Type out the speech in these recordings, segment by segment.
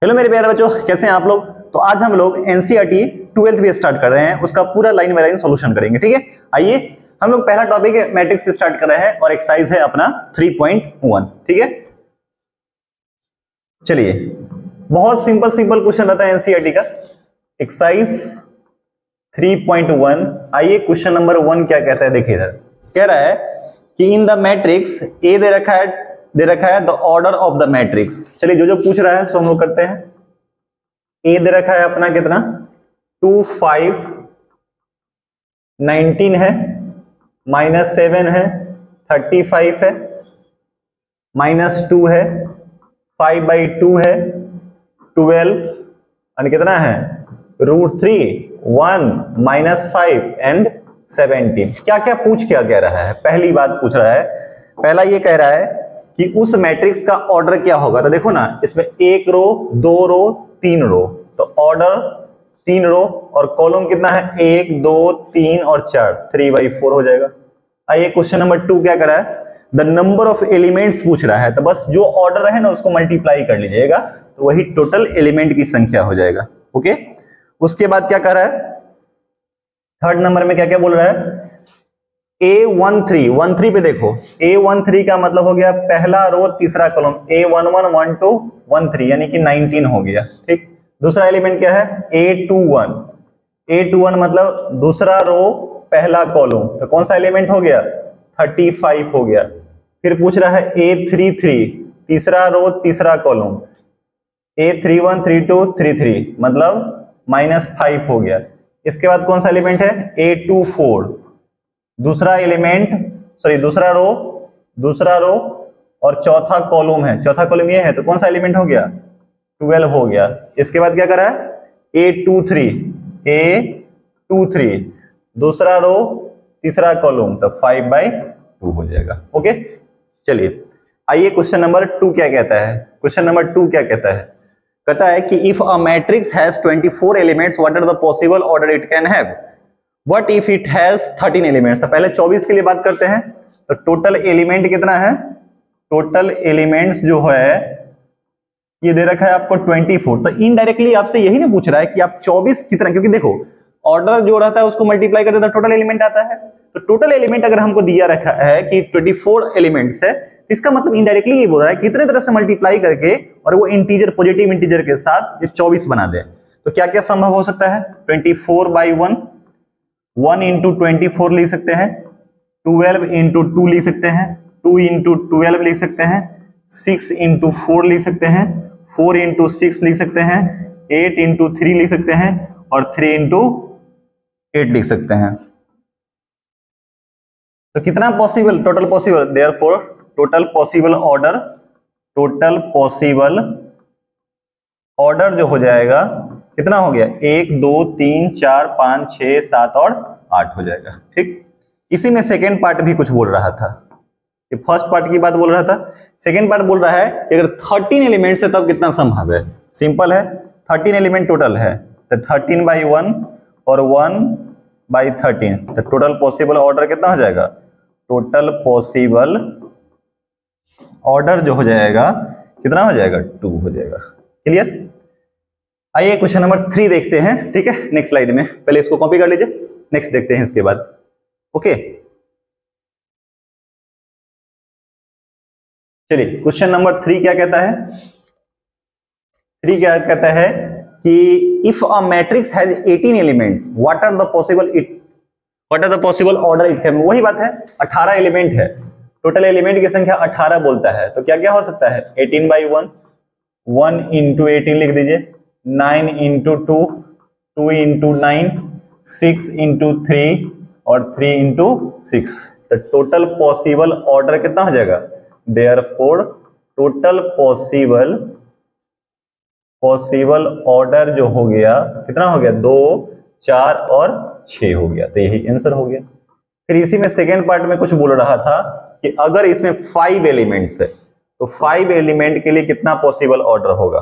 Hello मेरे प्यारे बच्चों, कैसे हैं आप लोग। तो आज हम लोग एनसीईआरटी 12th भी स्टार्ट कर रहे हैं, उसका पूरा लाइन बाय लाइन सॉल्यूशन करेंगे। ठीक है, आइए हम लोग पहला टॉपिक है मैट्रिक्स से स्टार्ट कर रहे हैं और एक्सरसाइज है अपना 3.1। ठीक है, चलिए बहुत सिंपल क्वेश्चन रहता है एनसीईआरटी का, एक्सरसाइज 3.1। आइए क्वेश्चन नंबर 1 क्या कहता है, देखिए इधर कह रहा है कि इन द मैट्रिक्स ए दे रखा है the order of the matrix. चलिए जो पूछ रहा है सो हम लोग करते हैं। ए दे रखा है अपना कितना 2 5 19 है, -7 है, 35 है, -2 है, 5/2 है, 12 और कितना है √3 1 -5 एंड 17। क्या क्या पूछ क्या कह रहा है, पहली बात पूछ रहा है, पहला ये कह रहा है कि उस मैट्रिक्स का ऑर्डर क्या होगा। तो देखो ना, इसमें 1 रो 2 रो 3 रो, तो ऑर्डर 3 रो और कॉलम कितना है 1 2 3 और 4, 3/4 हो जाएगा। आइए क्वेश्चन नंबर 2 क्या कर रहा है, द नंबर ऑफ एलिमेंट्स पूछ रहा है, तो बस जो ऑर्डर है ना उसको मल्टीप्लाई कर लीजिएगा तो वही टोटल एलिमेंट की संख्या हो जाएगा। ओके, उसके बाद क्या कर रहा है, थर्ड नंबर में क्या क्या बोल रहा है, A13 पे देखो, A13 का मतलब हो गया पहला रो तीसरा कॉलम, A11 1 2 1 3 यानी कि 19 हो गया। ठीक, दूसरा एलिमेंट क्या है A21 मतलब दूसरा रो पहला कॉलम, तो कौन सा एलिमेंट हो गया 35 हो गया। फिर पूछ रहा है A33 तीसरा रो तीसरा कॉलम, A31 32 33 मतलब -5 हो गया। इसके बाद कौन सा एलिमेंट है A24 दूसरा एलिमेंट, सॉरी दूसरा रो और चौथा कॉलम है, चौथा कॉलम ये है तो कौन सा एलिमेंट हो गया 12 हो गया। इसके बाद क्या करा है A23 दूसरा रो तीसरा कॉलम, तो 5/2 हो जाएगा। ओके, चलिए आइए क्वेश्चन नंबर 2 क्या कहता है। क्वेश्चन नंबर 2 क्या कहता है, कहता है कि if a matrix has 24 elements what are the possible order it can have, What if it has 13 elements. तो पहले 24 के लिए बात करते हैं, तो टोटल एलिमेंट कितना है, टोटल एलिमेंट्स जो है ये दे रखा है आपको 24। तो इनडायरेक्टली आपसे यही ना पूछ रहा है कि आप 24 कितना, क्योंकि देखो ऑर्डर जो रहता है उसको मल्टीप्लाई करते हैं तो टोटल एलिमेंट आता है। तो टोटल एलिमेंट अगर हमको दिया रखा है कि 24 एलिमेंट्स है, इसका मतलब इनडायरेक्टली ये बोल रहा है कितने तरह से मल्टीप्लाई करके और वो इंटीजर पॉजिटिव इंटीजर के साथ ये 24 बना दे। तो क्या क्या संभव हो सकता है, 24/1 1 × 24 लिख सकते हैं, 12 × 2 लिख सकते हैं, 2 × 12 लिख सकते हैं, 6 × 4 लिख सकते हैं, 4 × 6 लिख सकते हैं, 8 × 3 लिख सकते हैं और 3 × 8 लिख सकते हैं। तो कितना possible, total possible, therefore total possible order जो हो जाएगा कितना हो गया 1 2 3 4 5 6 7 और 8 हो जाएगा। ठीक, इसी में सेकेंड पार्ट भी कुछ बोल रहा था, ये फर्स्ट पार्ट की बात बोल रहा था, सेकेंड पार्ट बोल रहा है कि अगर 13 एलिमेंट है तब कितना संभव है। सिंपल है, 13 एलिमेंट टोटल है तो 13/1 और 1/13, तो टोटल पॉसिबल ऑर्डर कितना हो जाएगा, टोटल पॉसिबल ऑर्डर जो हो जाएगा कितना हो जाएगा 2 हो जाएगा। क्लियर, आइए क्वेश्चन नंबर 3 देखते हैं। ठीक है, नेक्स्ट स्लाइड में, पहले इसको कॉपी कर लीजिए, नेक्स्ट देखते हैं इसके बाद। ओके, चलिए क्वेश्चन नंबर 3 क्या कहता है, 3 क्या कहता है कि if a matrix has 18 elements what are the possible order it can. वही बात है, 18 एलिमेंट है, टोटल एलिमेंट की संख्या 18 बोलता है, तो क्या क्या हो सकता है 18/1 1 × 18 लिख दीजिए, 9 × 2 2 × 9 6 × 3 और 3 × 6, तो टोटल पॉसिबल ऑर्डर कितना हो जाएगा, देयरफॉर टोटल पॉसिबल ऑर्डर जो हो गया कितना हो गया 2 4 और 6 हो गया, तो यही आंसर हो गया। फिर इसी में सेकेंड पार्ट में कुछ बोल रहा था कि अगर इसमें 5 एलिमेंट्स है तो 5 एलिमेंट के लिए कितना पॉसिबल ऑर्डर होगा,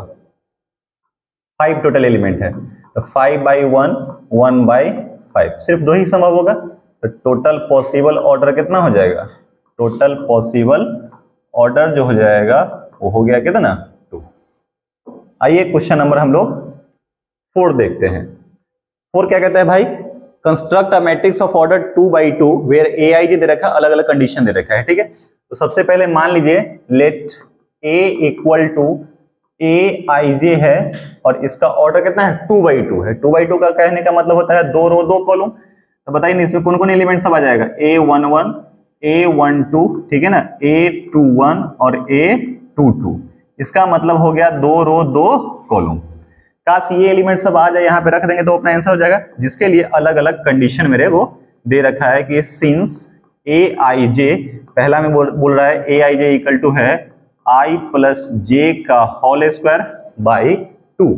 5 टोटल एलिमेंट है तो 5/1 1/5, सिर्फ 2 ही संभव होगा, तो टोटल पॉसिबल ऑर्डर कितना हो जाएगा, टोटल पॉसिबल ऑर्डर जो हो जाएगा वो हो गया कितना 2। आइए क्वेश्चन नंबर हम लोग 4 देखते हैं। 4 क्या कहता है भाई, construct a matrix of order 2 by 2 where a i j दे रखा है, अलग अलग कंडीशन दे रखा है, ठीक है। तो सबसे पहले मान लीजिए late A equal to A i जे है और इसका ऑर्डर कितना है 2 by 2 है। 2 by 2 का कहने का मतलब होता है 2 रो 2 कॉलम। तो बताइए ना इसमें कौन कौन एलिमेंट सब आ जाएगा, A11 A12, ठीक है ना, A21 और A22। इसका मतलब हो गया 2 रो 2 कॉलम। काश ये एलिमेंट सब आ जाए यहाँ पे रख देंगे तो अपना आंसर हो जाएगा, जिसके लिए अलग अलग कंडीशन मेरे को दे रखा है कि सिंस ए आई जे, पहला में बोल रहा है ए आई जे इक्वल टू है आई प्लस जे का होल स्क्वायर बाई 2।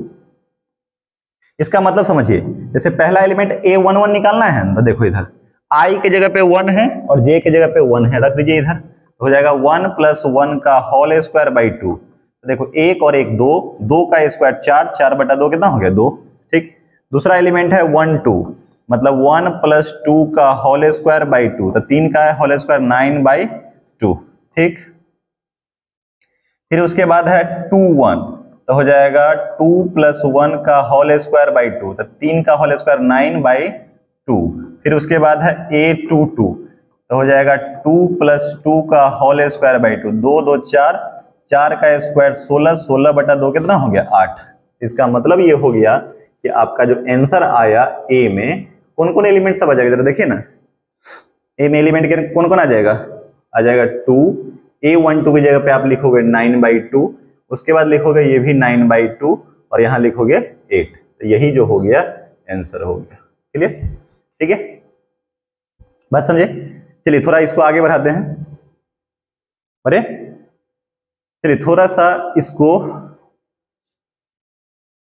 इसका मतलब समझिए, जैसे पहला एलिमेंट A11 निकालना है तो देखो इधर i के जगह पे 1 है और j के जगह पे 1 है, रख दीजिए इधर, तो हो जाएगा 1 प्लस 1 का होल स्क्वायर बाई 2। तो देखो 1 और 1 2, 2 का स्क्वायर 4, 4 बटा 2 कितना हो गया 2, ठीक। दूसरा एलिमेंट है 1 2, मतलब 1 प्लस 2 का होल स्क्वायर बाई 2, तो 3 का होल स्क्वायर 9 बाई 2, ठीक। फिर उसके बाद है 2 1, तो हो जाएगा 2 प्लस 1 का होल स्क्वायर बाई 2, तो 3 का होल स्क्वायर 9 बाई 2। फिर उसके बाद है A22, तो हो जाएगा 2 प्लस 2 का होल स्क्वायर बाई 2, 2 2 4, 4 का स्क्वायर 16, 16 बटा 2 कितना हो गया 8। इसका मतलब ये हो गया कि आपका जो आंसर आया ए में कौन कौन एलिमेंट सब आ जाएगा, जरा देखिए ना, ए में एलिमेंट के कौन कौन आ जाएगा, आ जाएगा 2, A12 की जगह पे आप लिखोगे 9 बाई 2, उसके बाद लिखोगे ये भी 9 बाई 2 और यहाँ लिखोगे 8। तो यही जो हो गया आंसर हो गया, क्लियर, ठीक है, बात समझे। चलिए थोड़ा इसको आगे बढ़ाते हैं, अरे चलिए थोड़ा सा इसको,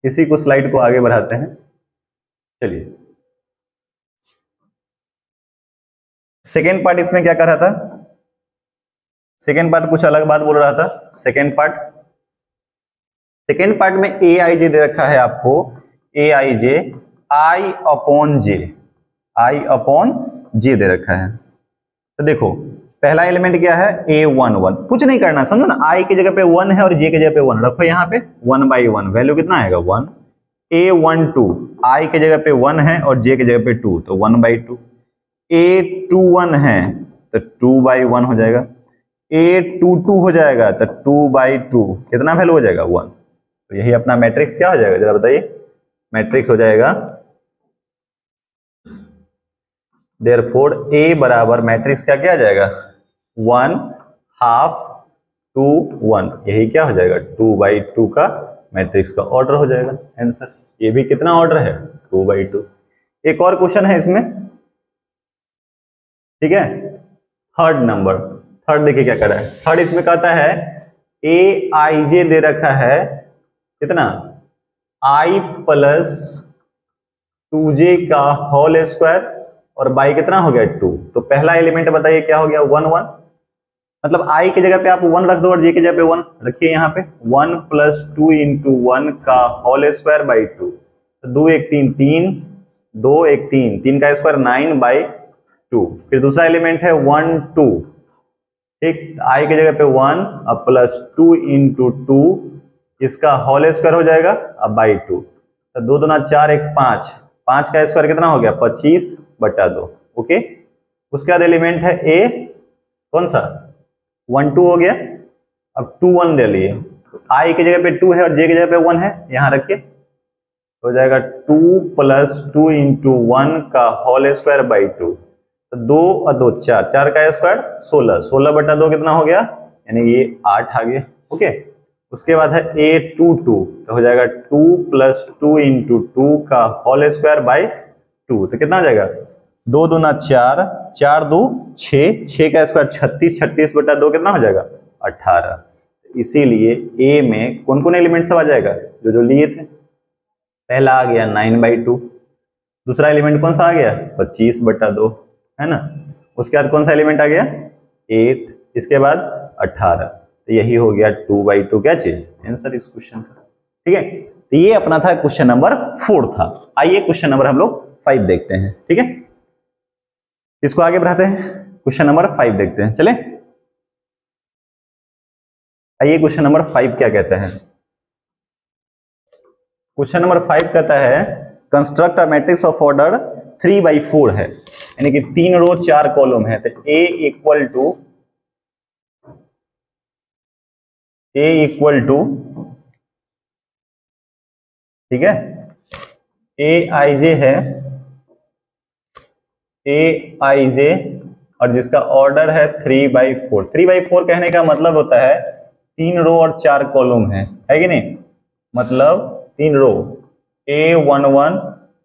इसी को स्लाइड को आगे बढ़ाते हैं। चलिए सेकेंड पार्ट इसमें क्या कर रहा था, सेकेंड पार्ट कुछ अलग बात बोल रहा था। सेकेंड पार्ट में ए आई जे दे रखा है आपको, ए i J I upon J, I upon जे दे रखा है। तो देखो पहला एलिमेंट क्या है A11, कुछ नहीं करना, समझो ना, i की जगह पे 1 है और j की जगह पे 1 रखो, यहाँ पे 1 बाई 1, वैल्यू कितना आएगा 1। A12 i की जगह पे 1 है और j की जगह पे 2, तो 1 बाई 2। A21 है तो 2 बाई 1 हो जाएगा। A22 हो जाएगा तो 2 बाई 2, कितना वैल्यू हो जाएगा 1। तो यही अपना मैट्रिक्स क्या हो जाएगा, जरा बताइए, मैट्रिक्स हो जाएगा देयरफॉर A बराबर मैट्रिक्स क्या क्या आ जाएगा 1 हाफ 2 1, यही क्या हो जाएगा 2 बाई 2 का मैट्रिक्स का ऑर्डर हो जाएगा आंसर। ये भी कितना ऑर्डर है 2 बाई 2। एक और क्वेश्चन है इसमें, ठीक है, थर्ड नंबर, थर्ड देखिए क्या कर रहा है। थर्ड इसमें कहता है ए आई जे दे रखा है कितना i प्लस 2j का होल स्क्वायर और बाई कितना हो गया 2। तो पहला एलिमेंट बताइए क्या हो गया 1 1, मतलब i की जगह पे आप 1 रख दो और j की जगह पे 1 रखिए, यहाँ पे 1 प्लस 2 इंटू 1 का होल स्क्वायर बाई 2, तो 2 1 3 3, 2 1 3, 3 का स्क्वायर 9 बाई 2। फिर दूसरा एलिमेंट है 1 2, ठीक, i की जगह पे 1 अब प्लस 2 इंटू 2, इसका होल स्क्वायर हो जाएगा अब बाई 2, तो 2 2 4 1 5, 5 का स्क्वायर कितना हो गया 25 बटा 2, ओके। उसके बाद एलिमेंट है a, कौन सा 1 2 हो गया, अब 2 1 ले लिए, तो i की जगह पे 2 है और j की जगह पे 1 है, यहां रखिए, हो जाएगा 2 प्लस 2 इंटू 1 का होल स्क्वायर बाई 2, तो 2 और 2 4, 4 का स्क्वायर 16, 16 बटा 2 कितना हो गया, यानी ये 8 आ गया, ओके। उसके बाद है A22, तो हो जाएगा 2 प्लस 2 इंटू 2 का होल स्क्वायर बाई 2, तो कितना हो जाएगा 2 2 4, 4 2 6, 6 का स्क्वायर 36, 36 बटा 2 कितना हो जाएगा 18। इसीलिए ए में कौन कौन एलिमेंट सब आ जाएगा जो जो लिए थे, पहला आ गया 9 बाई 2, दूसरा एलिमेंट कौन सा आ गया 25 बटा 2, है ना। उसके बाद कौन सा एलिमेंट आ गया 8, इसके बाद 18, तो यही हो गया 2 बाई 2 क्या चीज आंसर इस क्वेश्चन का, ठीक है। तो ये अपना था क्वेश्चन नंबर 4 था। आइए क्वेश्चन नंबर हम लोग 5 देखते हैं, ठीक है, इसको आगे बढ़ाते हैं, क्वेश्चन नंबर 5 देखते हैं, चले। आइए क्वेश्चन नंबर 5 क्या कहता है, क्वेश्चन नंबर 5 कहता है construct a matrix of order 3/4 है, यानी कि 3 रो 4 कॉलम है। तो ए इक्वल टू ठीक है, ए आई जे है, ए आई जे, और जिसका ऑर्डर है 3/4। 3/4 कहने का मतलब होता है 3 रो और 4 कॉलम है कि नहीं। मतलब 3 रो A11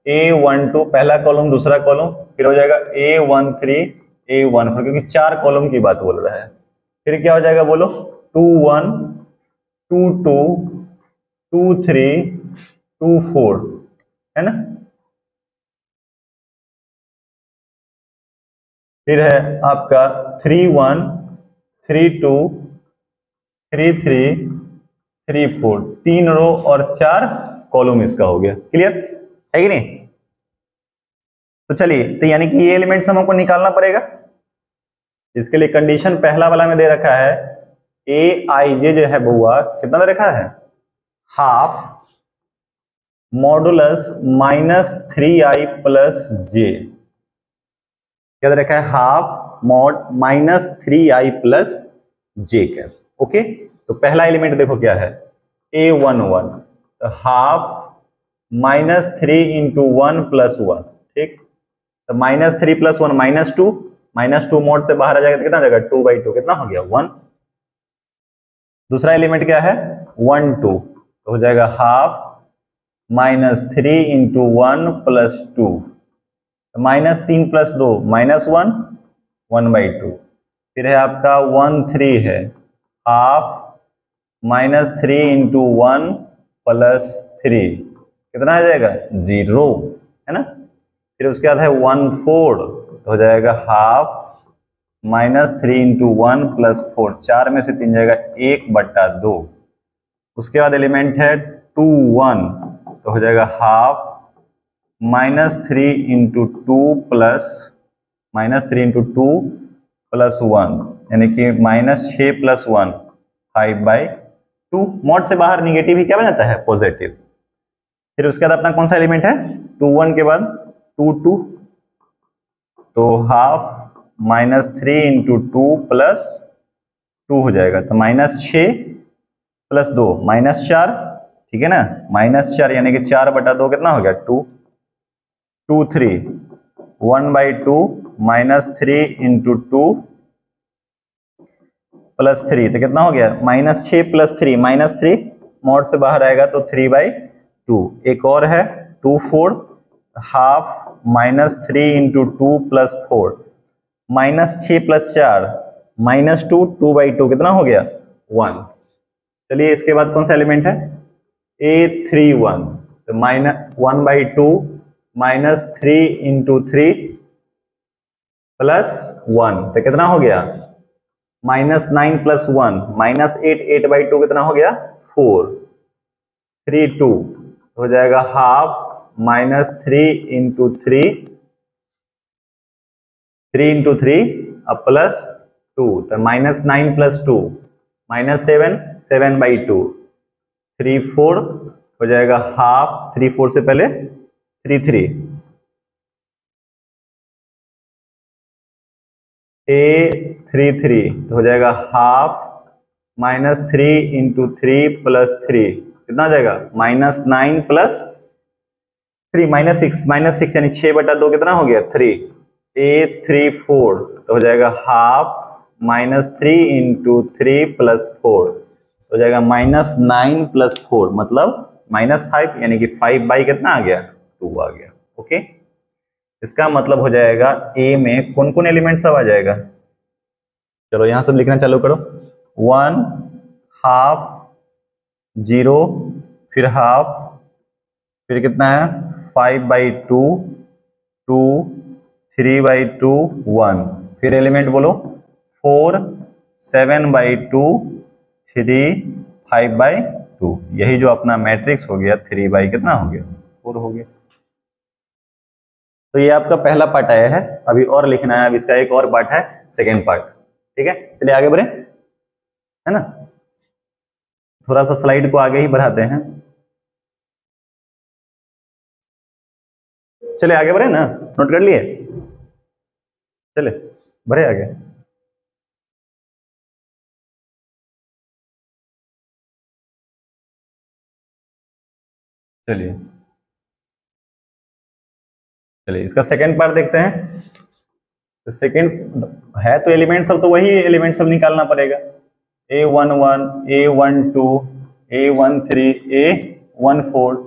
A12 पहला कॉलम दूसरा कॉलम, फिर हो जाएगा A13 A14, क्योंकि 4 कॉलम की बात बोल रहा है। फिर क्या हो जाएगा बोलो, 21 22 23 24, है ना। फिर है आपका 31 32 33 34, 3 रो और 4 कॉलम इसका हो गया। क्लियर है कि नहीं। तो चलिए, तो यानी कि ये एलिमेंट्स हमको निकालना पड़ेगा। इसके लिए कंडीशन पहला वाला में दे रखा है ए आई जे जो है बुआ कितना दे रखा है, हाफ मॉडुलस -3i प्लस जे। क्या दे रखा है, हाफ मॉड -3i प्लस जे कैप। ओके, तो पहला एलिमेंट देखो क्या है, A11, तो हाफ -3 इंटू 1 + 1, ठीक। तो -3 + 1 -2 मोड से बाहर आ जाएगा तो कितना आ जाएगा, 2/2, कितना हो गया 1। दूसरा एलिमेंट क्या है 1 2, तो हो जाएगा हाफ -3 इंटू 1 + 2, -3 + 2 -1 1/2। फिर है आपका 1 3 है, हाफ -3 इंटू 1 + 3, कितना आ जाएगा 0, है ना। फिर उसके बाद है 1 4, तो हो जाएगा हाफ -3 इंटू 1 + 4, 4 में से 3 जाएगा 1/2। उसके बाद एलिमेंट है 2 1, तो हो जाएगा हाफ -3 इंटू 2 + -1, यानी कि -6 + 1 5/2। मॉड से बाहर निगेटिव ही क्या बन जाता है, पॉजिटिव। फिर उसके बाद अपना कौन सा एलिमेंट है 2 1 के बाद 2 2, तो हाफ -3 इंटू 2 + 2 हो जाएगा, तो -6 + 2 -4, ठीक है ना, -4 यानी कि 4/2 कितना हो गया 2 2 3 1/2 -3 इंटू 2 + 3, तो कितना हो गया -6 + 3 -3, मॉड से बाहर आएगा तो 3/2। एक और है 2 4, हाफ -3 इंटू 2 + 4, -6 + 4 -2 2/2, कितना हो गया 1। चलिए इसके बाद कौन सा एलिमेंट है A31, तो -1/2 -3 इंटू 3 + 1, तो कितना हो गया -9 + 1 -8 8/2, कितना हो गया 4 3 2, हो जाएगा हाफ -3 इंटू 3 अब +2, तो -9 + 2 -7 7/2 3 4, हो जाएगा हाफ 3 4 से पहले 3 3 A33, तो हो जाएगा हाफ -3 इंटू 3 + 3, कितना हो जाएगा -9 + 3 -6 यानी 6/2, कितना हो गया 3। A34, तो हो जाएगा हाफ -3 इंटू 3 + 4, हो जाएगा -9 + 4, मतलब -5, यानी कि 5 कितना आ गया 2 आ गया। ओके, इसका मतलब हो जाएगा ए में कौन कौन एलिमेंट सब आ जाएगा। चलो यहां सब लिखना चालू करो, 1 हाफ 0, फिर हाफ, फिर कितना है 5/2 2 3/2 1, फिर एलिमेंट बोलो 4 7/2 3 5/2। यही जो अपना मैट्रिक्स हो गया 3 कितना हो गया 4 हो गया। तो ये आपका पहला पार्ट आया है, अभी और लिखना है। अब इसका एक और पार्ट है, सेकेंड पार्ट। ठीक है, चलिए आगे बढ़े, है ना। थोड़ा सा स्लाइड को आगे ही बढ़ाते हैं। चले आगे बढ़े ना, नोट कर लिए, चले बढ़े आगे। चलिए चलिए इसका सेकंड पार्ट देखते हैं। तो सेकंड है तो एलिमेंट सब तो वही एलिमेंट सब निकालना पड़ेगा। A11, A12, A13, A14,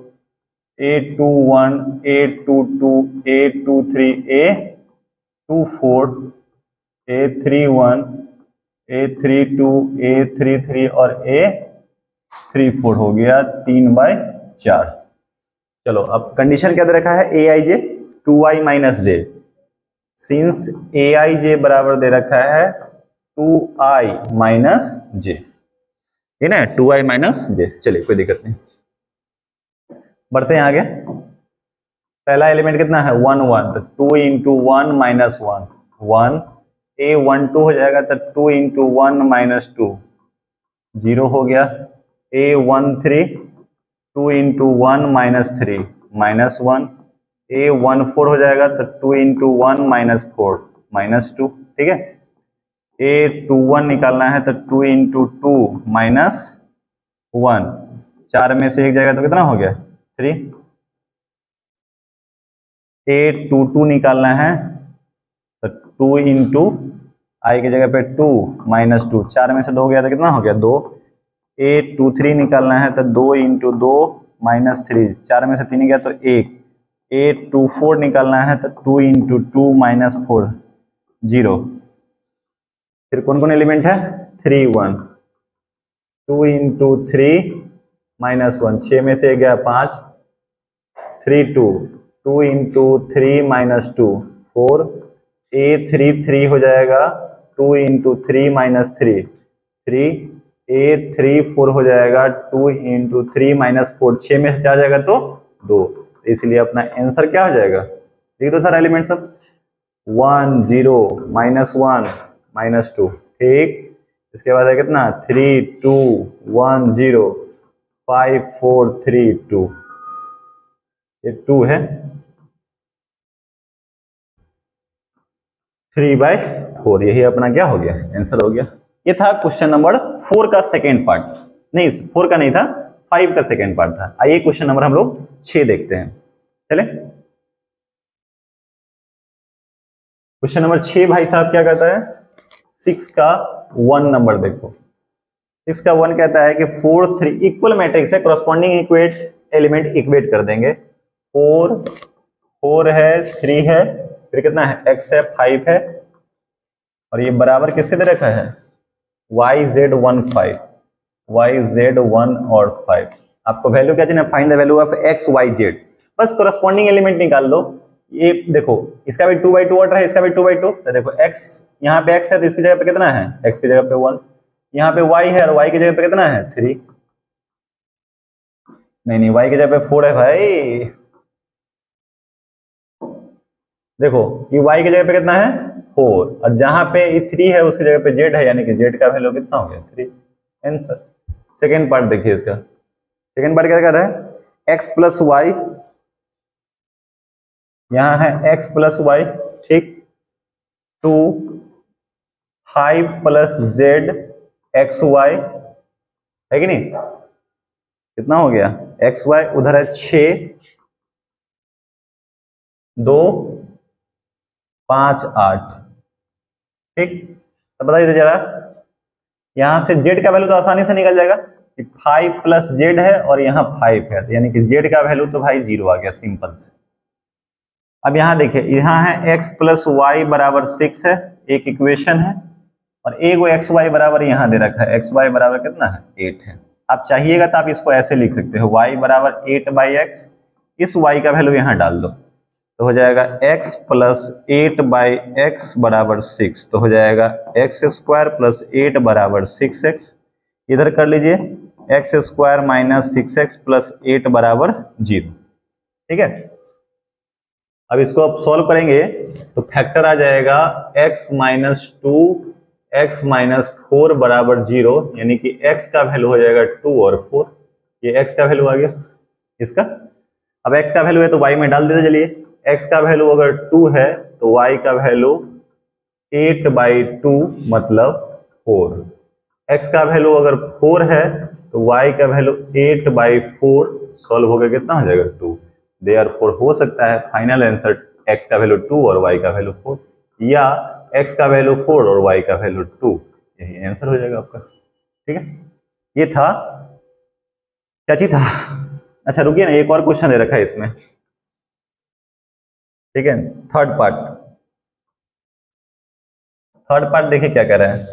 A21, A22, A23, A24, A31, A32, A33 और A34 हो गया 3/4। चलो अब कंडीशन क्या दे रखा है, Aij 2i माइनस जे। सिंस Aij बराबर दे रखा है 2i माइनस जे, ठीक है ना, 2i माइनस जे। चलिए कोई दिक्कत नहीं, बढ़ते हैं आगे। पहला एलिमेंट कितना है 1 1, तो 2 इंटू 1 माइनस 1 1, A12 हो जाएगा तो 2 इंटू 1 माइनस 2 0 हो गया। A13 2 into 1 minus 3 minus 1। A14 हो जाएगा तो 2 इंटू 1 माइनस 4 माइनस 2, ठीक है। A21 निकालना है तो 2 इंटू 2 माइनस 1, 4 में से एक जाएगा तो कितना हो गया 3। A22 निकालना है तो 2 इंटू आई की जगह पे 2 माइनस 2, 4 में से 2 गया तो कितना हो गया 2। A23 निकालना है तो 2 इंटू 2 माइनस 3, 4 में से 3 गया तो 1। A24 निकालना है तो 2 इंटू 2 माइनस 4 0। फिर कौन कौन एलिमेंट है 3 1, 2 इंटू 3 माइनस 1, 6 में से गया 5, 3 2, 2 इंटू 3 माइनस 2 4। A33 हो जाएगा 2 इंटू 3 माइनस 3 3। A34 हो जाएगा 2 इंटू 3 माइनस 4, 6 में से 4 जाएगा तो 2, इसलिए अपना आंसर क्या हो जाएगा, ठीक है। सारा एलिमेंट सब 1 0 माइनस 1 माइनस 2, ठीक। इसके बाद है कितना 3 2 1 0 5 4 3 2, ये 2 है 3/4, यही अपना क्या हो गया आंसर हो गया। ये था क्वेश्चन नंबर 4 का सेकेंड पार्ट, नहीं 4 का नहीं था, 5 का सेकेंड पार्ट था। आइए क्वेश्चन नंबर हम लोग 6 देखते हैं, चले। क्वेश्चन नंबर 6 भाई साहब क्या कहता है, 6 का 1 नंबर देखो। 6 का 1 कहता है कि 4 3 इक्वल मैट्रिक्स है, करस्पॉन्डिंग इक्वेट एलिमेंट इक्वेट कर देंगे। 4 है 3 है, फिर कितना है x है 5 है, और ये बराबर किसके दे रखा है YZ1 5, YZ1 और 5। आपको वैल्यू क्या चाहिए, find the value of x y z, बस करस्पॉन्डिंग एलिमेंट निकाल दो। ये देखो इसका भी 2/2 ऑर्डर है, इसका भी 2/2, तो देखो x यहाँ पे x है तो इसकी जगह पे कितना है x की जगह पे 1, यहाँ पे y है और y की जगह पे कितना है 3, नहीं y की जगह पे 4 है भाई। देखो ये y की जगह पे कितना है 4, और जहां पे ये 3 है उसकी जगह पे z है, यानी कि z का वैल्यू कितना हो गया 3, आंसर। सेकेंड पार्ट देखिए इसका, सेकेंड पार्ट क्या कर रहा है x प्लस वाई, यहां है x प्लस वाई, ठीक। 2 5 प्लस z एक्स वाई, है कि नहीं, कितना हो गया एक्स वाई, उधर है 6 2 5 8, ठीक। तो बताइए जरा, यहां से z का वैल्यू तो आसानी से निकल जाएगा कि 5 प्लस z है और यहाँ 5 है, तो यानी कि z का वैल्यू तो भाई 0 आ गया सिंपल से। अब यहाँ देखिए, यहाँ है x प्लस वाई बराबर 6 है, एक इक्वेशन है, और एक वो एक्स वाई बराबर यहाँ दे रखा है, एक्स वाई बराबर कितना है 8 है। आप चाहिएगा तो आप इसको ऐसे लिख सकते हो y बराबर 8/x, इस y का वैल्यू यहाँ डाल दो तो हो जाएगा x प्लस 8/x बराबर 6, तो हो जाएगा x स्क्वायर प्लस 8 बराबर 6x, इधर कर लीजिए x square minus 6x plus 8 बराबर 0, ठीक है। अब इसको आप सॉल्व करेंगे तो फैक्टर आ जाएगा x माइनस 2 x माइनस 4 बराबर 0, यानी कि x का वैल्यू हो जाएगा 2 और 4, ये x का वैल्यू आ गया इसका। अब x का वैल्यू है तो y में डाल देते चलिए, x का वैल्यू अगर 2 है तो y का वैल्यू 8/2 मतलब 4। x का वैल्यू अगर 4 है तो y का वैल्यू 8/4 सॉल्व होकर कितना हो जाएगा 2। देयरफॉर हो सकता है फाइनल आंसर x का वैल्यू 2 और y का वैल्यू 4, या x का वैल्यू 4 और y का वैल्यू 2, यही आंसर हो जाएगा आपका। ठीक है, ये था क्या चीज था। अच्छा रुकिए ना, एक और क्वेश्चन दे रखा है इसमें। ठीक है, थर्ड पार्ट देखिए क्या कह रहा है,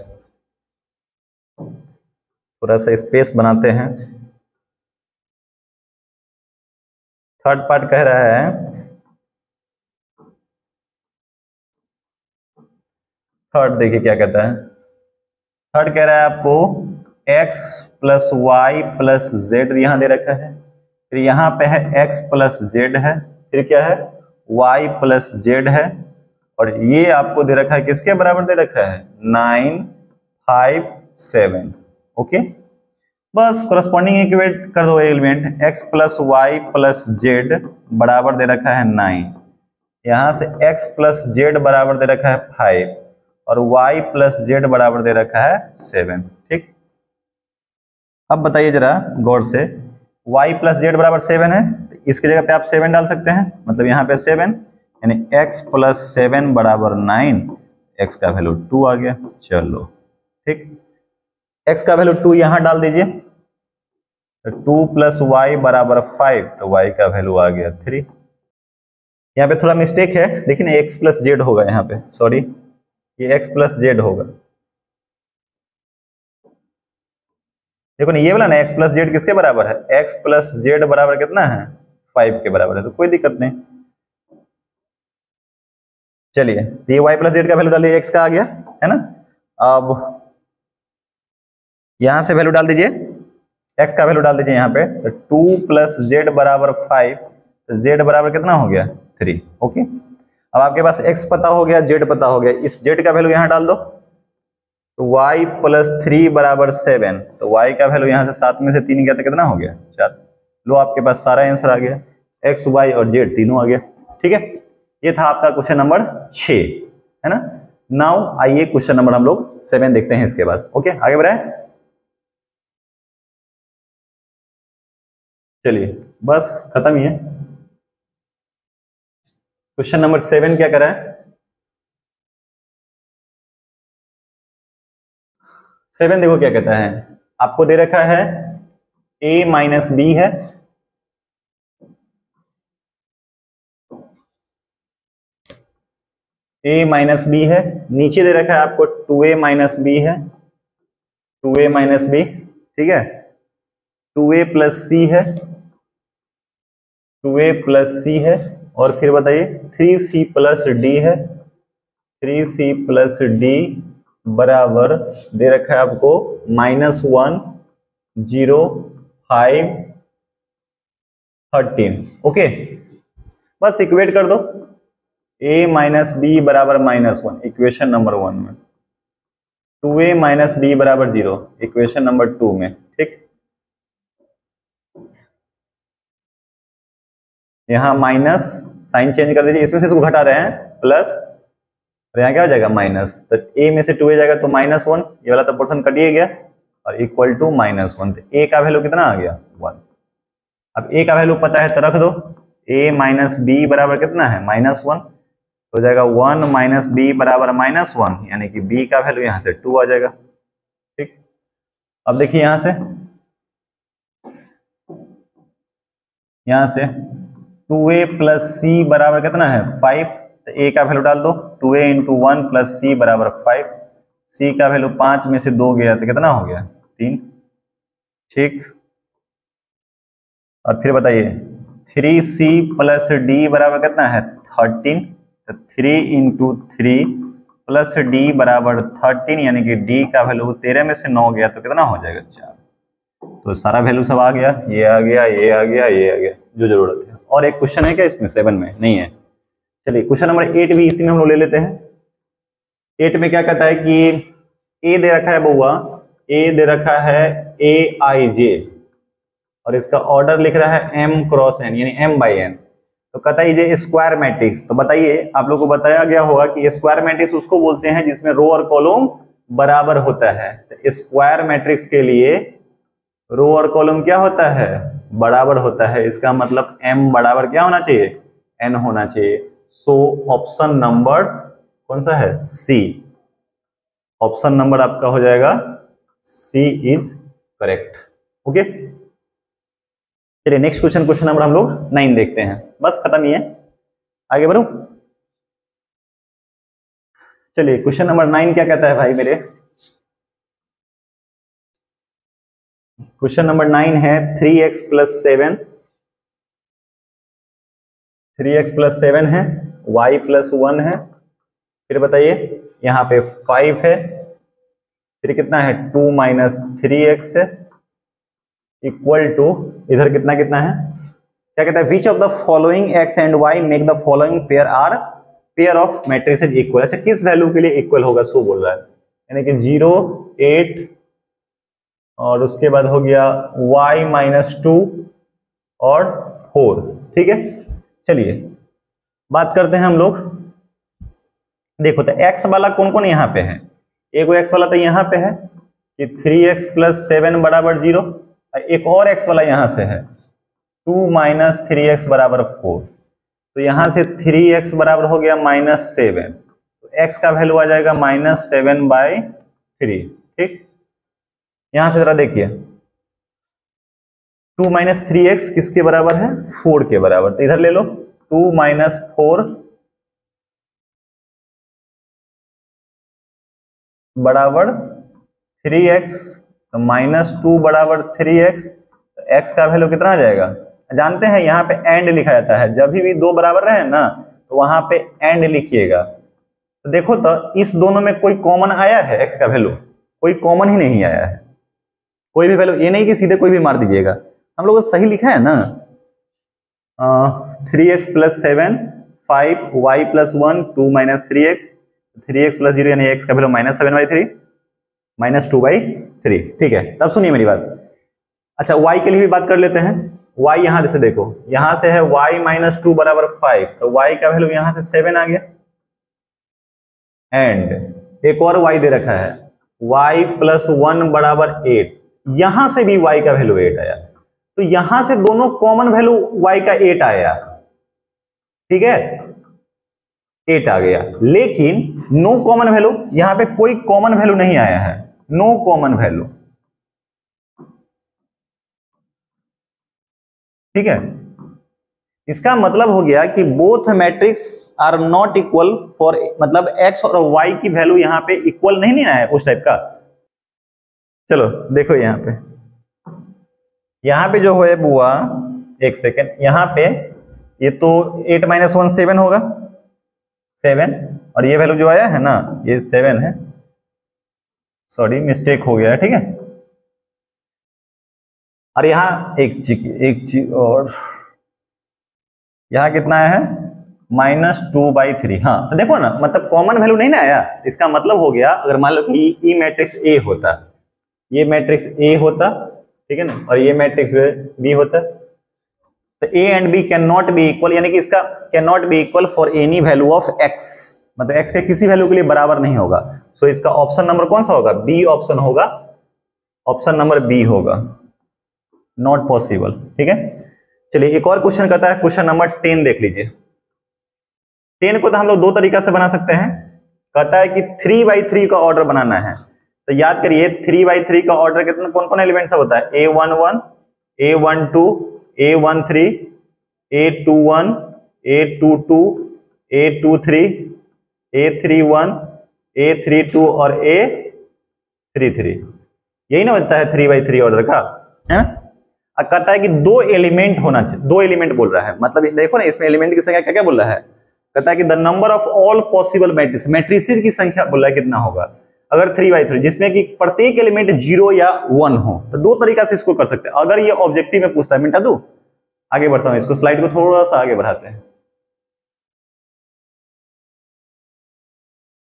थोड़ा सा स्पेस बनाते हैं। थर्ड पार्ट कह रहा है, थर्ड देखिए क्या कहता है। थर्ड कह रहा है आपको x plus y plus z यहां दे रखा है, फिर यहाँ पे है x प्लस जेड है, फिर क्या है y प्लस जेड है, और ये आपको दे रखा है किसके बराबर दे रखा है 9, 5, 7। ओके, बस कोरस्पॉन्डिंग इक्वेट कर दो element x plus y plus z बराबर दे रखा है 9, यहाँ से x प्लस जेड बराबर दे रखा है 5 और y प्लस जेड बराबर दे रखा है 7। ठीक, अब बताइए जरा गौर से, y प्लस जेड बराबर 7 है तो इसकी जगह पे आप 7 डाल सकते हैं, मतलब यहाँ पे 7 यानी x प्लस 7 बराबर 9, x का वैल्यू 2 आ गया। चलो ठीक, x का वैल्यू 2 यहाँ डाल दीजिए, तो 2 प्लस वाई बराबर 5, तो y का वैल्यू आ गया 3। यहाँ पे थोड़ा मिस्टेक है, देखिए ना x प्लस जेड होगा यहाँ पे, सॉरी ये x प्लस जेड होगा। देखो ना ये वाला ना x प्लस जेड किसके बराबर है, x प्लस जेड बराबर कितना है 5 के बराबर है, तो कोई दिक्कत नहीं। चलिए ये y प्लस जेड का वैल्यू डालिए, x का आ गया है ना। अब यहां से वैल्यू डाल दीजिए, x का वैल्यू डाल दीजिए यहाँ पे, तो 2 प्लस जेड बराबर 5, तो z बराबर कितना हो गया 3। ओके, अब आपके पास x पता हो गया, z पता हो गया, इस z का वैल्यू यहाँ डाल दो, तो y प्लस 3 बराबर 7, तो y का वैल्यू यहाँ से 7 में से 3 गया तो कितना हो गया 4। लो आपके पास सारा आंसर आ गया, x, y और z तीनों आ गया। ठीक है, ये था आपका क्वेश्चन नंबर 6, है ना। नाउ आइए क्वेश्चन नंबर हम लोग 7 देखते हैं इसके बाद। ओके, आगे बढ़ाएं। चलिए बस खत्म ही है। क्वेश्चन नंबर 7 क्या कर रहा है, 7 देखो क्या कहता है, आपको दे रखा है a माइनस बी है, a माइनस बी है, नीचे दे रखा है आपको 2a माइनस बी है, 2a माइनस बी, ठीक है, 2a प्लस सी है, 2a प्लस सी है, और फिर बताइए 3c प्लस डी है, 3c प्लस डी बराबर दे रखा है आपको -1, 0, 5, 13। ओके, बस इक्वेट कर दो, a माइनस बी बराबर -1 इक्वेशन नंबर 1 में, 2a माइनस बी बराबर 0 इक्वेशन नंबर 2 में। ठीक, यहाँ माइनस साइन चेंज कर दीजिए, इसमें से इसको घटा रहे हैं प्लस, और यहाँ क्या हो जाएगा माइनस, तो a में से 2a जाएगा तो -1, ये वाला तो पोर्शन कटिए गया, और इक्वल टू -1, तो a का वैल्यू कितना आ गया 1। अब a का वैल्यू पता है तो रख दो, a माइनस बी बराबर कितना है -1, तो हो जाएगा 1 माइनस बी बराबर -1, यानी कि b का वैल्यू यहाँ से 2 आ जाएगा। ठीक, अब देखिए यहाँ से 2a प्लस सी बराबर कितना है 5, तो a का वैल्यू डाल दो, 2a इंटू 1 प्लस सी बराबर 5, c का वैल्यू 5 में से 2 गया तो कितना हो गया 3। ठीक, और फिर बताइए 3c प्लस डी बराबर कितना है 13, तो 3 इंटू 3 प्लस डी बराबर 13, यानी कि d का वैल्यू 13 में से 9 गया तो कितना हो जाएगा 4। तो सारा वैल्यू सब आ गया, ये आ गया, ये आ गया, ये आ गया, जो जरूरत है। और एक क्वेश्चन है क्या इसमें 7 में, नहीं है। चलिए क्वेश्चन नंबर 8 भी इसी में हम लोग ले लेते हैं। 8 में क्या कहता है कि a दे रखा है बउआ, a दे रखा है aij, और इसका ऑर्डर लिख रहा है m क्रॉस n, यानी m बाई n। तो कहता है ये स्क्वायर मैट्रिक्स। तो बताइए, आप लोग को बताया गया होगा कि स्क्वायर मैट्रिक्स उसको बोलते हैं जिसमें रो और कॉलम बराबर होता है। तो स्क्वायर मैट्रिक्स के लिए रो और कॉलम क्या होता है, बराबर होता है। इसका मतलब m बराबर क्या होना चाहिए, n होना चाहिए। सो ऑप्शन नंबर कौन सा है, सी। ऑप्शन नंबर आपका हो जाएगा सी इज करेक्ट। ओके, चलिए नेक्स्ट क्वेश्चन नंबर हम लोग 9 देखते हैं। बस खत्म ही है, आगे बढ़ो। चलिए क्वेश्चन नंबर 9 क्या कहता है भाई मेरे। क्वेश्चन नंबर 9 है 3x + 7, 3x + 7 है, y + 1 है, फिर बताइए यहाँ पे 5 है, फिर कितना है 2 - 3x है, इक्वल टू इधर कितना कितना है, क्या कहता है, which of the following x and y make the following pair are pair of matrices equal. अच्छा, किस वैल्यू के लिए इक्वल होगा सो बोल रहा है, यानी कि 0, 8 और उसके बाद हो गया y - 2 और 4। ठीक है, चलिए बात करते हैं हम लोग। देखो तो x वाला कौन कौन यहाँ पे है, एक x वाला तो यहाँ पे है कि 3x + 7 = 0, एक और x वाला यहाँ से है 2 - 3x = 4। तो यहाँ से 3x बराबर हो गया -7, तो x का वैल्यू आ जाएगा -7/3। ठीक, यहां से जरा देखिए 2 - 3x किसके बराबर है, 4 के बराबर। तो इधर ले लो 2 - 4 बराबर 3x, तो -2 बराबर 3x, तो x का वैल्यू कितना आ जाएगा, जानते हैं यहाँ पे एंड लिखा जाता है, जब भी दो बराबर रहे ना तो वहां पे एंड लिखिएगा। तो देखो तो इस दोनों में कोई कॉमन आया है, x का वैल्यू कोई कॉमन ही नहीं आया है, कोई भी वैल्यू, ये नहीं कि सीधे कोई भी मार दीजिएगा, हम लोग सही लिखा है ना। 3x + 7 5, y + 1 2 - 3x, 3x + 0 यानी x का वैल्यू -7/3 -2/3। ठीक है, तब सुनिए मेरी बात। अच्छा, y के लिए भी बात कर लेते हैं। y यहां जैसे देखो, यहां से है y - 2 = 5, तो y का वैल्यू यहां से 7 आ गया। एंड एक और y दे रखा है y + 1 = 8, यहां से भी y का वैल्यू 8 आया, तो यहां से दोनों कॉमन वैल्यू y का 8 आया। ठीक है, 8 आ गया, लेकिन नो कॉमन वैल्यू, यहां पे कोई कॉमन वैल्यू नहीं आया है, नो कॉमन वैल्यू। ठीक है, इसका मतलब हो गया कि both matrix are not equal for, मतलब x और y की वैल्यू यहाँ पे इक्वल नहीं आया है उस टाइप का। चलो देखो यहाँ पे जो है बुआ, एक सेकेंड, यहाँ पे ये तो 8 - 1 7 होगा, 7, और ये वैल्यू जो आया है ना ये 7 है, सॉरी मिस्टेक हो गया है। ठीक है, और यहाँ एक चीज और, यहाँ कितना आया है -2/3। हाँ, तो देखो ना, मतलब कॉमन वैल्यू नहीं ना आया, इसका मतलब हो गया अगर मान लो कि ये मैट्रिक्स ए होता, ये मैट्रिक्स ए होता, ठीक है ना, और ये मैट्रिक्स बी होता, तो A and B can not be equal, यानी कि इसका can not be equal for any value of x, मतलब एक्स के किसी वैल्यू के लिए बराबर नहीं होगा। सो इसका ऑप्शन नंबर कौन सा होगा, बी ऑप्शन होगा, ऑप्शन नंबर बी होगा, नॉट पॉसिबल। ठीक है, चलिए एक और क्वेश्चन कहता है, क्वेश्चन नंबर 10 देख लीजिए। 10 को तो हम लोग दो तरीका से बना सकते हैं। कहता है कि 3/3 का ऑर्डर बनाना है, तो याद करिए 3/3 का ऑर्डर कितना, कौन कौन एलिमेंट सब होता है, a11, a12, a13, a21, a22, a23, a31, a32 और a33, यही ना होता है 3/3 ऑर्डर का, है ना। अब कहता है कि दो एलिमेंट होना चाहिए, दो एलिमेंट बोल रहा है, मतलब देखो ना इसमें एलिमेंट की संख्या क्या क्या बोल रहा है, कहता है कि the number of all possible matrix, matrices की संख्या बोल रहा है कितना होगा अगर 3/3, जिसमें कि प्रत्येक एलिमेंट 0 या 1 हो। तो दो तरीका से इसको कर सकते हैं, अगर ये ऑब्जेक्टिव में पूछता है, मिटा दू आगे बढ़ता हूं, इसको स्लाइड को थोड़ा सा आगे बढ़ाते हैं।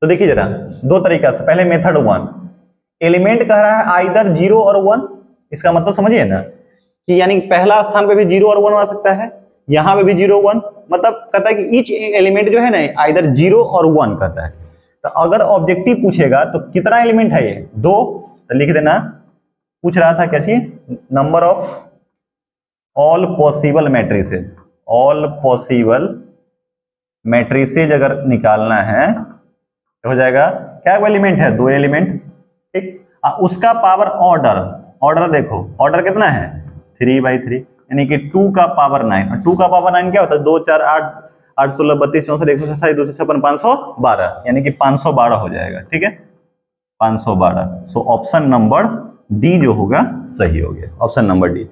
तो देखिए जरा दो तरीका से, पहले मेथड 1, एलिमेंट कह रहा है आइदर 0 और 1, इसका मतलब समझिए ना कि यानी पहला स्थान पे भी 0 और 1 आ सकता है, यहाँ पे भी 0 1, मतलब कहता है कि ईच एलिमेंट जो है ना आइदर 0 और 1 कहता है। तो अगर ऑब्जेक्टिव पूछेगा तो कितना एलिमेंट है ये 2, तो लिख देना, पूछ रहा था क्या चीज, number of all possible matrices, all possible matrices अगर निकालना है तो हो जाएगा क्या एलिमेंट है 2 एलिमेंट, ठीक। उसका पावर ऑर्डर, ऑर्डर देखो ऑर्डर कितना है 3/3, यानी कि 2 का पावर 9, और 2 का पावर 9 क्या होता है 2 4 8 8 16 32 64 128 256 512, यानी कि 512 हो जाएगा, ठीक है 512। सो ऑप्शन नंबर डी जो होगा सही हो गया, ऑप्शन नंबर डी।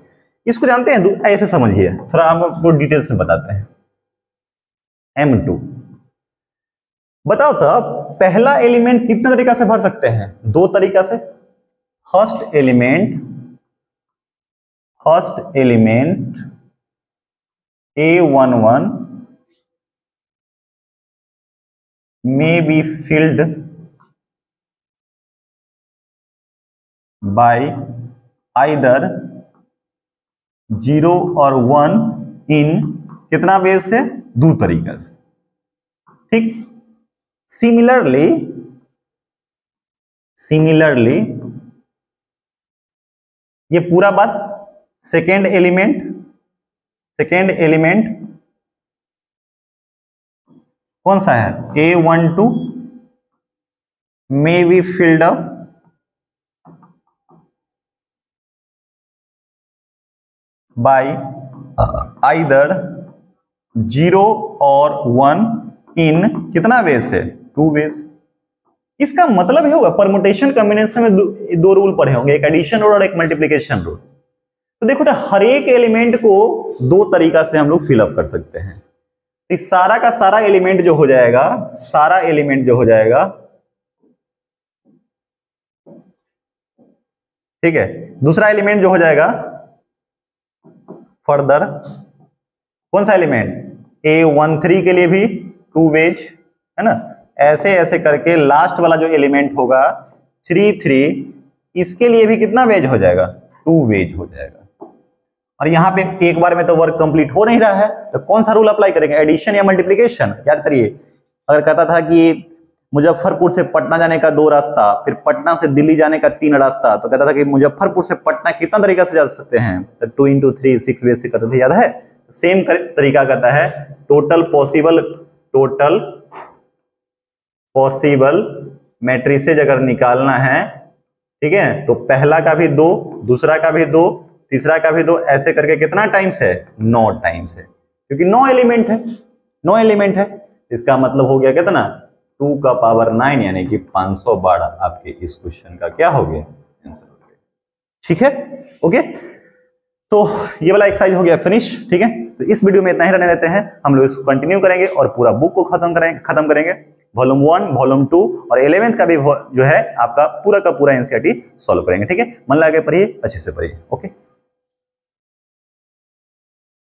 इसको जानते हैं, ऐसे समझिए, थोड़ा हम आपको डिटेल्स में बताते हैं। M2 बताओ तो पहला एलिमेंट कितने तरीका से भर सकते हैं, 2 तरीका से। First element A11 may be filled by either 0 और 1 इन कितना वेज से, 2 तरीका से, ठीक। सिमिलरली ये पूरा बात सेकेंड एलिमेंट कौन सा है A12 may be filled up by either 0 और 1 इन कितना वेज से, 2 वेज। इसका मतलब ही होगा परमुटेशन कॉम्बिनेशन में 2 रूल पढ़े होंगे, एक एडिशन रूल और एक मल्टीप्लिकेशन रूल। तो देखो ना हर एक एलिमेंट को 2 तरीका से हम लोग फिलअप कर सकते हैं। इस सारा का सारा एलिमेंट जो हो जाएगा, ठीक है। दूसरा एलिमेंट जो हो जाएगा फर्दर, कौन सा एलिमेंट A13 के लिए भी 2 वेज है ना, ऐसे ऐसे करके लास्ट वाला जो एलिमेंट होगा 33, इसके लिए भी कितना वेज हो जाएगा, 2 वेज हो जाएगा। और यहाँ पे एक बार में तो वर्क कंप्लीट हो नहीं रहा है, तो कौन सा रूल अप्लाई करेंगे, एडिशन या मल्टीप्लिकेशन। याद करिए, अगर कहता था कि मुजफ्फरपुर से पटना जाने का 2 रास्ता, फिर पटना से दिल्ली जाने का 3 रास्ता, तो कहता था कि मुजफ्फरपुर से पटना कितना तरीका से जा सकते हैं, तो 2 × 3 6 वेज से करते थे, याद है। सेम तरीका कहता है टोटल पॉसिबल मैट्रिसेज अगर निकालना है, ठीक है, तो पहला का भी 2, दूसरा का भी 2, तीसरा का भी 2, ऐसे करके कितना टाइम्स है, 9 टाइम्स है, क्योंकि 9 एलिमेंट है। इसका मतलब हो गया कितना 2 का पावर 9, यानी कि 512 आपके इस क्वेश्चन का क्या हो गया आंसर हो गया, ठीक है। ओके, तो ये वाला एक्सरसाइज हो गया फिनिश, ठीक है। तो इस वीडियो में इतना ही रहने देते हैं, हम लोग इसको कंटिन्यू करेंगे और पूरा बुक को खत्म करेंगे। वॉल्यूम 1, वॉल्यूम 2 और 11th का भी जो है आपका पूरा का पूरा एनसीईआरटी सॉल्व करेंगे, ठीक है। मन लगा के पढ़िए, अच्छे से पढ़िए, ओके।